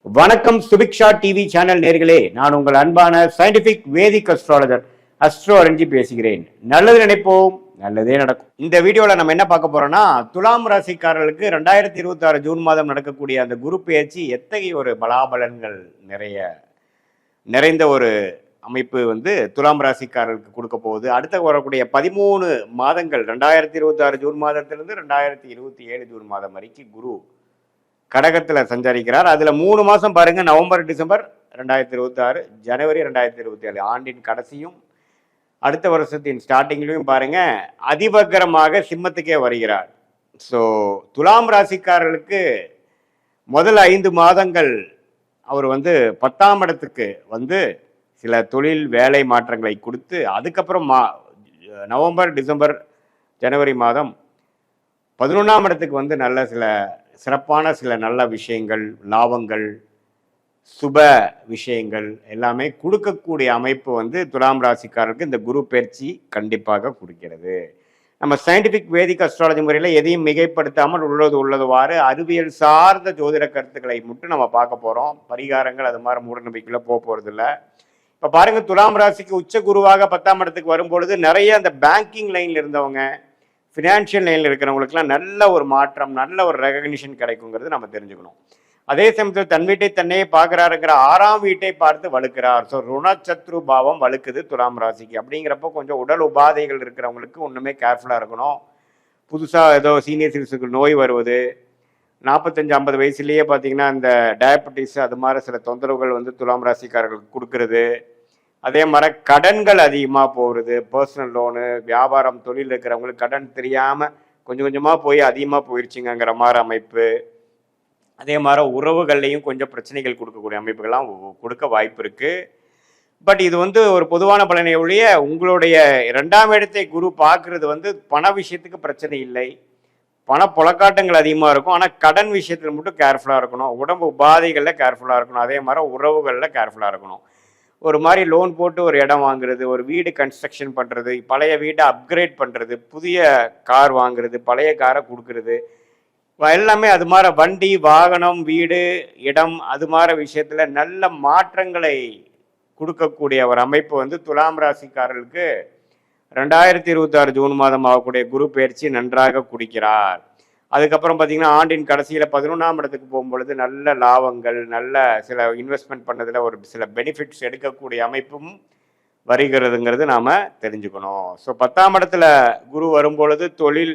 வணக்கம் Subiksha TV channel நேர்களே, நான் உங்கள் அன்பான சயின்டிபிக் வேதிக் அஸ்ட்ராலஜர் அஸ்ட்ரோ அரஞ்சி பேசுகிறேன். நல்லது நினைப்போம், நல்லதே நடக்கும். இந்த வீடியோல நம்ம என்ன பார்க்க போறோம்னா, துலாம் ராசிக்காரர்களுக்கு 2026 ஜூன் மாதம் நடக்கக்கூடிய அந்த குரு பெயர்ச்சி எத்தகைய ஒரு பலாபலன்கள் நிறைந்த ஒரு அமைப்பு துலாம் ராசிக்காரர்களுக்கு கொடுக்க போகுது. அடுத்த வரக்கூடிய 13 மாதங்கள் 2026 ஜூன் மாதத்திலிருந்து 2027 ஜூன் மாதம் வரைக்கும் குரு கடகத்தில் சஞ்சரிக்கிறார். அதில் 3 மாதம் பாருங்கள், நவம்பர் டிசம்பர் 2026, ஜனவரி 2027, ஆண்டின் கடைசியும் அடுத்த வருஷத்தின் ஸ்டார்டிங்லையும் பாருங்கள் அதிபகரமாக சிம்மத்துக்கே வருகிறார். ஸோ துலாம் ராசிக்காரர்களுக்கு முதல் 5 மாதங்கள் அவர் 10ஆம் இடத்துக்கு சில தொழில் வேலை மாற்றங்களை கொடுத்து, அதுக்கப்புறம் நவம்பர் டிசம்பர் ஜனவரி மாதம் 11ஆம் இடத்துக்கு நல்ல சிறப்பான சில நல்ல விஷயங்கள், லாபங்கள், சுப விஷயங்கள் எல்லாமே கொடுக்கக்கூடிய அமைப்பு துலாம் ராசிக்காரருக்கு இந்த குரு பயிற்சி கண்டிப்பாக கொடுக்கிறது. நம்ம சயின்டிபிக் வேதிக் அஸ்ட்ராலஜி முறையில் எதையும் மிகைப்படுத்தாமல் உள்ளதுவாறு அறிவியல் சார்ந்த ஜோதிட கருத்துக்களை மட்டும் நம்ம பார்க்க போகிறோம். பரிகாரங்கள் அது மாதிரி மூட நம்பிக்கையில் போகிறது இல்லை. இப்போ பாருங்கள், துலாம் ராசிக்கு உச்ச குருவாக 10ஆம் இடத்துக்கு வரும்பொழுது நிறைய அந்த பேங்கிங் லைனில் இருந்தவங்க, ஃபினான்ஷியல் லைனில் இருக்கிறவங்களுக்குலாம் நல்ல ஒரு மாற்றம், நல்ல ஒரு ரெகக்னிஷன் கிடைக்குங்கிறது நம்ம தெரிஞ்சுக்கணும். அதே சமயத்தில் தன் வீட்டை தன்னையே பார்க்குறாருங்கிற 6ஆம் வீட்டை பார்த்து வலுக்கிறார். ஸோ ருணச்சத்ரு பாவம் வலுக்குது துலாம் ராசிக்கு. அப்படிங்கிறப்போ கொஞ்சம் உடல் உபாதைகள் இருக்கிறவங்களுக்கு ஒன்றுமே கேர்ஃபுல்லாக இருக்கணும். புதுசாக ஏதோ சீனியர் சிட்டிசனுக்கு நோய் வருவது, 45-50 வயசுலேயே பார்த்தீங்கன்னா இந்த டயபெட்டிஸ் அது மாதிரி சில தொந்தரவுகள் துலாம் ராசிக்காரர்களுக்கு கொடுக்கறது. அதே மாதிரி கடன்கள் அதிகமாக போகிறது, பர்சனல் லோனு, வியாபாரம், தொழில் இருக்கிறவங்களுக்கு கடன் தெரியாமல் கொஞ்சம் கொஞ்சமாக போய் அதிகமாக போயிடுச்சுங்கிற மாதிரி அமைப்பு. அதே மாதிரி உறவுகள்லையும் கொஞ்சம் பிரச்சனைகள் கொடுக்கக்கூடிய அமைப்புகள்லாம் கொடுக்க வாய்ப்பு இருக்குது. பட் இது ஒரு பொதுவான பலனை ஒழிய, உங்களுடைய 2ஆம் இடத்தை குரு பார்க்குறது பண விஷயத்துக்கு பிரச்சனை இல்லை. பண புழக்காட்டங்கள் அதிகமாக இருக்கும். ஆனால் கடன் விஷயத்தில் மட்டும் கேர்ஃபுல்லாக இருக்கணும். உடம்பு உபாதைகளில் கேர்ஃபுல்லாக இருக்கணும். அதே மாதிரி உறவுகளில் கேர்ஃபுல்லாக இருக்கணும். ஒரு மாதிரி லோன் போட்டு ஒரு இடம் வாங்குறது, ஒரு வீடு கன்ஸ்ட்ரக்ஷன் பண்ணுறது, பழைய வீட்டை அப்கிரேட் பண்ணுறது, புதிய கார் வாங்குறது, பழைய காரை கொடுக்கறது, எல்லாமே அது மாதிரி வண்டி, வாகனம், வீடு, இடம் அது மாதிரி விஷயத்தில் நல்ல மாற்றங்களை கொடுக்கக்கூடிய ஒரு அமைப்பு துலாம் ராசிக்காரர்களுக்கு 2026 ஜூன் மாதம் ஆகக்கூடிய குரு பயிற்சி நன்றாக குடிக்கிறார். அதுக்கப்புறம் பார்த்தீங்கன்னா ஆண்டின் கடைசியில் 11ஆம் இடத்துக்கு போகும்பொழுது நல்ல லாபங்கள், நல்ல சில இன்வெஸ்ட்மெண்ட் பண்ணதில் ஒரு சில பெனிஃபிட்ஸ் எடுக்கக்கூடிய அமைப்பும் வருகிறதுங்கிறது நாம் தெரிஞ்சுக்கணும். ஸோ 10ஆம் இடத்துல குரு வரும்பொழுது தொழில்,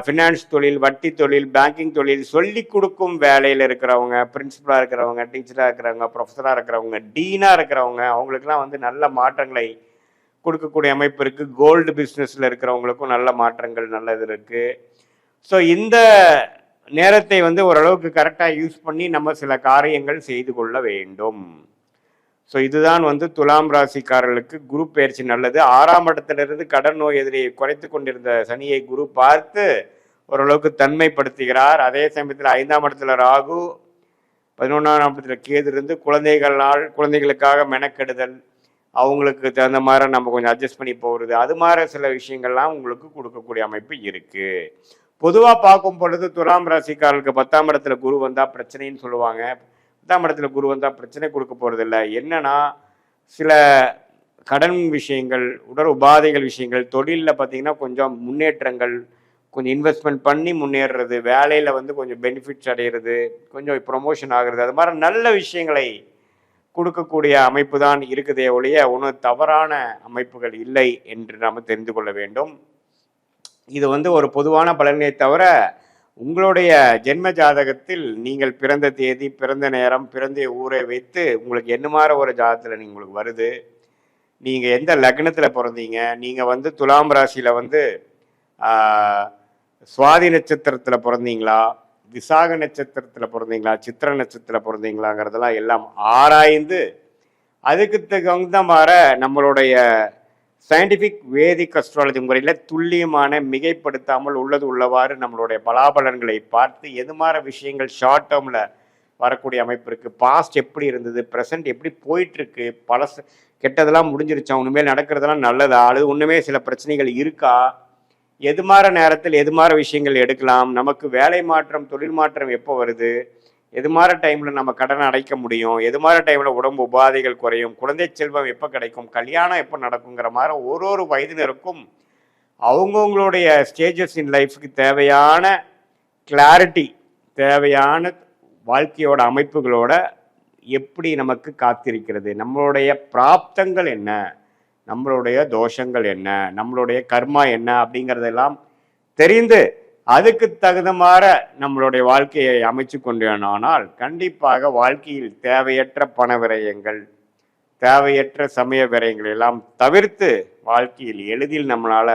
ஃபினான்ஸ் தொழில், வட்டி தொழில், பேங்கிங் தொழில், சொல்லி கொடுக்கும் வேலையில் இருக்கிறவங்க, பிரின்சிபலாக இருக்கிறவங்க, டீச்சராக இருக்கிறவங்க, ப்ரொஃபஸராக இருக்கிறவங்க, டீனாக இருக்கிறவங்க, அவங்களுக்குலாம் நல்ல மாற்றங்களை கொடுக்கக்கூடிய அமைப்பு இருக்குது. கோல்டு பிஸ்னஸில் இருக்கிறவங்களுக்கும் நல்ல மாற்றங்கள் நல்ல இது இருக்குது. ஸோ இந்த நேரத்தை ஓரளவுக்கு கரெக்டாக யூஸ் பண்ணி நம்ம சில காரியங்கள் செய்து கொள்ள வேண்டும். ஸோ இதுதான் துலாம் ராசிக்காரர்களுக்கு குரு பயிற்சி நல்லது. 6ஆம் இடத்திலிருந்து கடன் நோய் எதிரியை குறைத்து கொண்டிருந்த சனியை குரு பார்த்து ஓரளவுக்கு தன்மைப்படுத்துகிறார். அதே சமயத்தில் 5ஆம் இடத்துல ராகு, 11ஆம் இடத்துல கேது இருந்து குழந்தைகளுக்காக மெனக்கெடுதல், அவங்களுக்கு தகுந்த மாதிரி நம்ம கொஞ்சம் அட்ஜஸ்ட் பண்ணி போகிறது, அது மாதிரி சில விஷயங்கள்லாம் உங்களுக்கு கொடுக்கக்கூடிய அமைப்பு இருக்குது. பொதுவாக பார்க்கும் பொழுது துலாம் ராசிக்காரர்களுக்கு 10ஆம் இடத்துல குரு வந்தால் பிரச்சனைன்னு சொல்லுவாங்க. 10ஆம் இடத்துல குரு வந்தால் பிரச்சனை கொடுக்க போகிறதில்ல. என்னன்னா, சில கடன் விஷயங்கள், உடல் உபாதைகள் விஷயங்கள், தொழிலில் பார்த்தீங்கன்னா கொஞ்சம் முன்னேற்றங்கள், கொஞ்சம் இன்வெஸ்ட்மெண்ட் பண்ணி முன்னேறுறது, வேலையில் கொஞ்சம் பெனிஃபிட்ஸ் அடைகிறது, கொஞ்சம் ப்ரொமோஷன் ஆகிறது, அது மாதிரி நல்ல விஷயங்களை கொடுக்கக்கூடிய அமைப்பு தான் இருக்குதே ஒழிய ஒன்றும் தவறான அமைப்புகள் இல்லை என்று நாம் தெரிந்து கொள்ள வேண்டும். இது ஒரு பொதுவான பலனை தவிர, உங்களுடைய ஜென்ம ஜாதகத்தில் நீங்கள் பிறந்த தேதி, பிறந்த நேரம், பிறந்த ஊரை வைத்து உங்களுக்கு என்ன மாதிரி ஒரு ஜாதகத்தில் உங்களுக்கு வருது, நீங்கள் எந்த லக்னத்தில் பிறந்தீங்க, நீங்கள் துலாம் ராசியில் சுவாதி நட்சத்திரத்தில் பிறந்தீங்களா, விசாக நட்சத்திரத்தில் பிறந்தீங்களா, சித்திர நட்சத்திரத்தில் பிறந்தீங்களாங்கிறதெல்லாம் எல்லாம் ஆராய்ந்து அதுக்கு தகுந்த மாதிரி நம்மளுடைய சயின்டிஃபிக் வேதிக் அஸ்ட்ராலஜி முறையில் துல்லியமான, மிகைப்படுத்தாமல் உள்ளவாறு நம்மளுடைய பலாபலன்களை பார்த்து எது மாதிரி விஷயங்கள் ஷார்ட் டேர்மில் வரக்கூடிய அமைப்பு இருக்குது, பாஸ்ட் எப்படி இருந்தது, ப்ரெசண்ட் எப்படி போயிட்டுருக்கு, கெட்டதெல்லாம் முடிஞ்சிருச்சா, உண்மையில் நடக்கிறதெல்லாம் நல்லதா, அல்லது ஒன்றுமே சில பிரச்சனைகள் இருக்கா, எது மாதிரி நேரத்தில் எது மாதிரி விஷயங்கள் எடுக்கலாம், நமக்கு வேலை மாற்றம், தொழில் மாற்றம் எப்போ வருது, எது மாதிரி டைமில் நம்ம கடனை அடைக்க முடியும், எது மாதிரி டைமில் உடம்பு உபாதைகள் குறையும், குழந்தை செல்வம் எப்போ கிடைக்கும், கல்யாணம் எப்போ நடக்குங்கிற மாதிரி ஒரு வயதினருக்கும் அவங்கவுங்களுடைய ஸ்டேஜஸ் இன் லைஃபுக்கு தேவையான கிளாரிட்டி, தேவையான வாழ்க்கையோட அமைப்புகளோட எப்படி நமக்கு காத்திருக்கிறது, நம்மளுடைய பிராப்தங்கள் என்ன, நம்மளுடைய தோஷங்கள் என்ன, நம்மளுடைய கர்மா என்ன அப்படிங்கிறதெல்லாம் தெரிந்து அதுக்கு தகுந்தமாற நம்மளுடைய வாழ்க்கையை அமைச்சு கொண்டேனானால் கண்டிப்பாக வாழ்க்கையில் தேவையற்ற பண விரயங்கள், தேவையற்ற சமய விரயங்கள் எல்லாம் தவிர்த்து வாழ்க்கையில் எளிதில் நம்மளால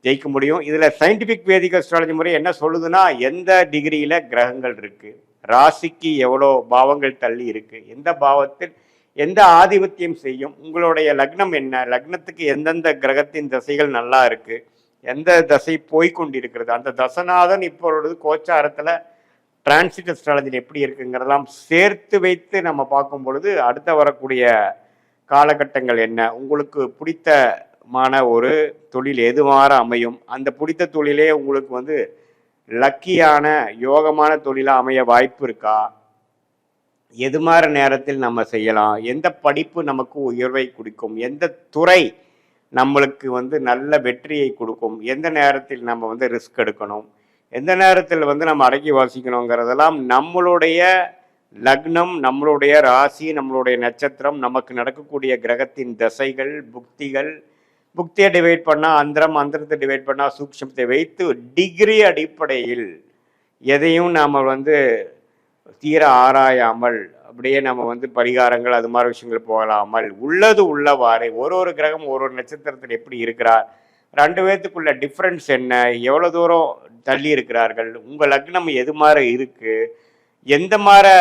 ஜெயிக்க முடியும். இதுல சயின்டிபிக் வேதிக் அஸ்ட்ராலஜி முறை என்ன சொல்லுதுன்னா, எந்த டிகிரியில கிரகங்கள் இருக்கு, ராசிக்கு எவ்வளோ பாவங்கள் தள்ளி இருக்கு, எந்த பாவத்தில் எந்த ஆதிபத்தியம் செய்யும், உங்களுடைய லக்னம் என்ன, லக்னத்துக்கு எந்தெந்த கிரகத்தின் தசைகள் நல்லா இருக்கு, எந்த தசை போய்கொண்டிருக்கிறது, அந்த தசநாதன் இப்பொழுது கோச்சாரத்துல டிரான்சிட் அஸ்ட்ராலஜியில் எப்படி இருக்குங்கிறதெல்லாம் சேர்த்து வைத்து நம்ம பார்க்கும் பொழுது அடுத்த வரக்கூடிய காலகட்டங்கள் என்ன, உங்களுக்கு பிடித்தமான ஒரு தொழில் எதுவார அமையும், அந்த பிடித்த தொழிலே உங்களுக்கு லக்கியான யோகமான தொழிலாக அமைய வாய்ப்பு இருக்கா, எது மாதிரி நேரத்தில் நம்ம செய்யலாம், எந்த படிப்பு நமக்கு உயர்வை கொடுக்கும், எந்த துறை நம்மளுக்கு நல்ல வெற்றியை கொடுக்கும், எந்த நேரத்தில் நம்ம ரிஸ்க் எடுக்கணும், எந்த நேரத்தில் நம்ம அடக்கி வாசிக்கணுங்கிறதெல்லாம் நம்மளுடைய லக்னம், நம்மளுடைய ராசி, நம்மளுடைய நட்சத்திரம், நமக்கு நடக்கக்கூடிய கிரகத்தின் தசைகள், புக்திகள், புக்தியை டிவைட் பண்ணால் அந்தரம், அந்தரத்தை டிவைட் பண்ணால் சூக்ஷமத்தை வைத்து டிகிரி அடிப்படையில் எதையும் நாம் தீர ஆராயாமல் அப்படியே நம்ம பரிகாரங்கள் அது மாதிரி விஷயங்கள் போகலாமல் உள்ளது உள்ளவாறு ஒரு கிரகம் ஒரு நட்சத்திரத்தில் எப்படி இருக்கிறார், ரெண்டு பேர்த்துக்குள்ள டிஃப்ரென்ஸ் என்ன, எவ்வளோ தூரம் தள்ளி இருக்கிறார்கள், உங்கள் லக்னம் எது மாதிரி இருக்கு, எந்த மாதிரி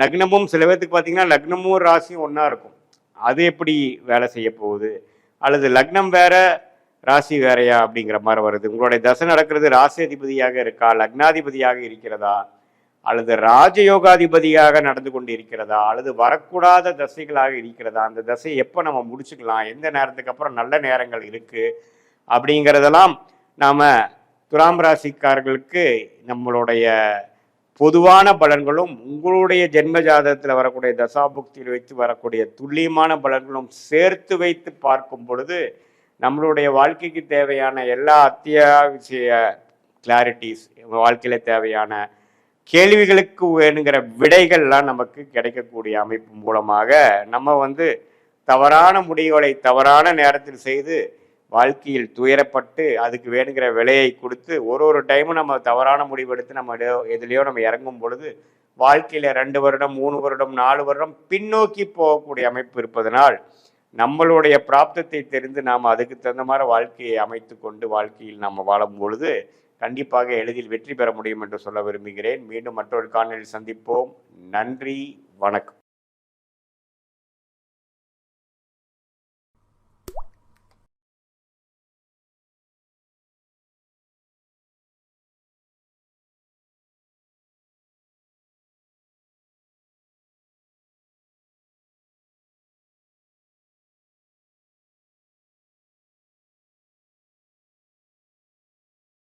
லக்னமும் சில பேர்த்துக்கு பார்த்தீங்கன்னா லக்னமும் ராசியும் ஒன்றா இருக்கும், அது எப்படி வேலை செய்ய போகுது, அல்லது லக்னம் வேற ராசி வேறையா அப்படிங்கிற மாதிரி வருது, உங்களுடைய தசை நடக்கிறது ராசி அதிபதியாக இருக்கா, லக்னாதிபதியாக இருக்கிறதா, அல்லது ராஜயோகாதிபதியாக நடந்து கொண்டு இருக்கிறதா, அல்லது வரக்கூடாத தசைகளாக இருக்கிறதா, அந்த தசை எப்போ நம்ம முடிச்சுக்கலாம், எந்த நேரத்துக்கு அப்புறம் நல்ல நேரங்கள் இருக்கு அப்படிங்கிறதெல்லாம் நாம துலாம் ராசிக்காரர்களுக்கு நம்மளுடைய பொதுவான பலன்களும் உங்களுடைய ஜென்ம ஜாதகத்தில் வரக்கூடிய தசாபுக்தியில் வைத்து வரக்கூடிய துல்லியமான பலன்களும் சேர்த்து வைத்து பார்க்கும் பொழுது நம்மளுடைய வாழ்க்கைக்கு தேவையான எல்லா அத்தியாவசிய கிளாரிட்டிஸ், வாழ்க்கையில தேவையான கேள்விகளுக்கு வேணுங்கிற விடைகள்லாம் நமக்கு கிடைக்கக்கூடிய அமைப்பு மூலமாக நம்ம தவறான முடிவுகளை தவறான நேரத்தில் செய்து வாழ்க்கையில் துயரப்பட்டு அதுக்கு வேணுங்கிற விலையை கொடுத்து ஒரு டைமும் நம்ம தவறான முடிவு எடுத்து நம்ம எதுலையோ நம்ம இறங்கும் பொழுது வாழ்க்கையில 2 வருடம் 3 வருடம் 4 வருடம் பின்னோக்கி போகக்கூடிய அமைப்பு இருப்பதனால் நம்மளுடைய பிராப்தத்தை தெரிந்து நாம் அதுக்கு தகுந்த மாதிரி வாழ்க்கையை அமைத்து கொண்டு வாழ்க்கையில் நாம் வாழும் பொழுது கண்டிப்பாக எளிதில் வெற்றி பெற முடியும் என்று சொல்ல விரும்புகிறேன். மீண்டும் மற்றொரு காணொளியில் சந்திப்போம். நன்றி, வணக்கம்.